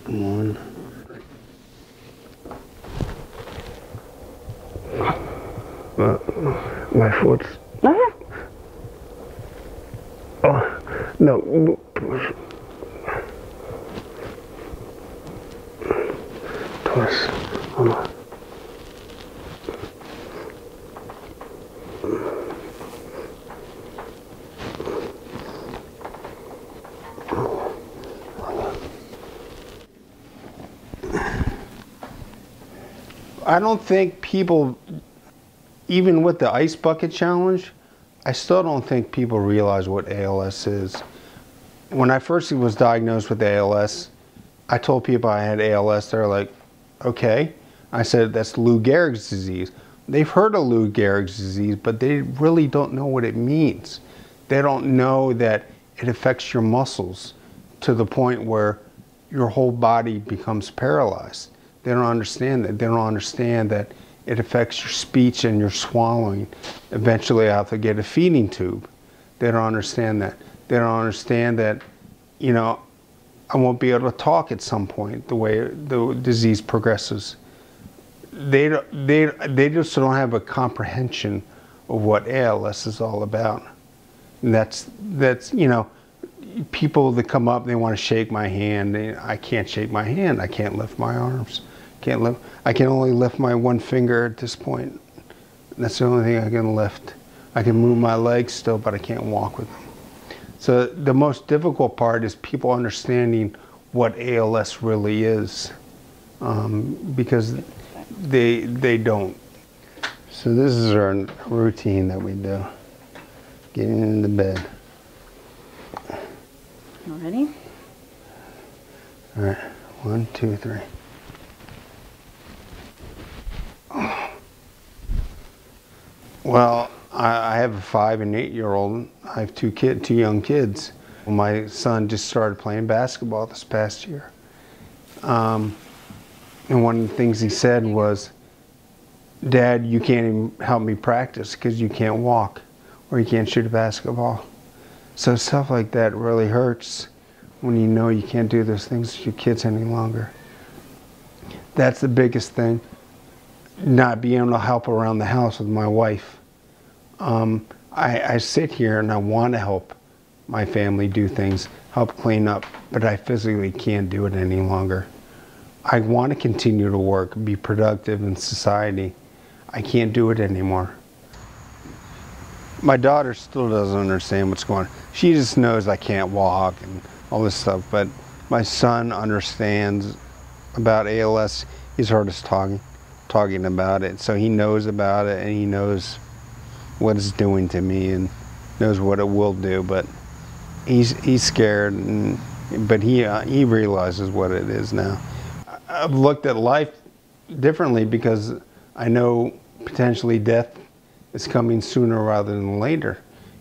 One. My foot's. Oh, no. Twist. Hold on. I don't think people, even with the ice bucket challenge, I still don't think people realize what ALS is. When I first was diagnosed with ALS, I told people I had ALS. They're like, okay. I said, that's Lou Gehrig's disease. They've heard of Lou Gehrig's disease, but they really don't know what it means. They don't know that it affects your muscles to the point where your whole body becomes paralyzed. They don't understand that. They don't understand that it affects your speech and your swallowing. Eventually I have to get a feeding tube. They don't understand that. They don't understand that, you know, I won't be able to talk at some point the way the disease progresses. They just don't have a comprehension of what ALS is all about. And that's you know, people that come up, they want to shake my hand. I can't shake my hand. I can't lift my arms. I can only lift my one finger at this point. That's the only thing I can lift. I can move my legs still, but I can't walk with them. So the most difficult part is people understanding what ALS really is, because they don't. So this is our routine that we do. Getting into bed. All ready? All right, 1, 2, 3. Well, I have a 5 and 8-year-old. I have two young kids. My son just started playing basketball this past year. And one of the things he said was, Dad, you can't even help me practice because you can't walk or you can't shoot a basketball. So stuff like that really hurts when you know you can't do those things with your kids any longer. That's the biggest thing. Not being able to help around the house with my wife. I sit here and I want to help my family do things, help clean up, but I physically can't do it any longer. I want to continue to work, be productive in society. I can't do it anymore. My daughter still doesn't understand what's going on. She just knows I can't walk and all this stuff, but my son understands about ALS. He's heard us talking about it, so he knows about it and he knows what it's doing to me and knows what it will do, but he's scared, but he realizes what it is now. I've looked at life differently because I know potentially death is coming sooner rather than later,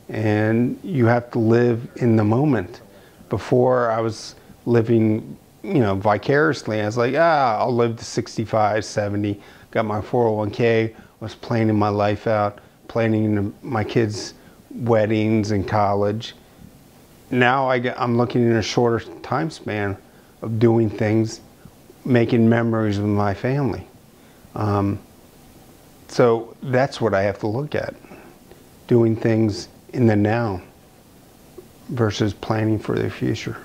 and you have to live in the moment. Before I was living, you know, vicariously. I was like, I'll live to 65, 70, got my 401k, was planning my life out, planning my kids' weddings and college. Now I'm looking in a shorter time span of doing things, making memories with my family. So that's what I have to look at, doing things in the now versus planning for the future.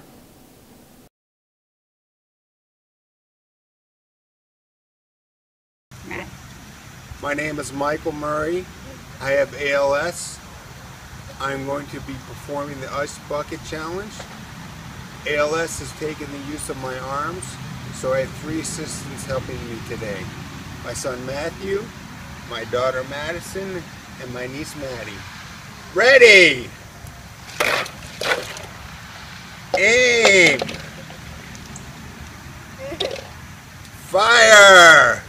My name is Michael Murray. I have ALS. I'm going to be performing the Ice Bucket Challenge. ALS has taken the use of my arms, so I have 3 assistants helping me today. My son Matthew, my daughter Madison, and my niece Maddie. Ready! Aim! Fire!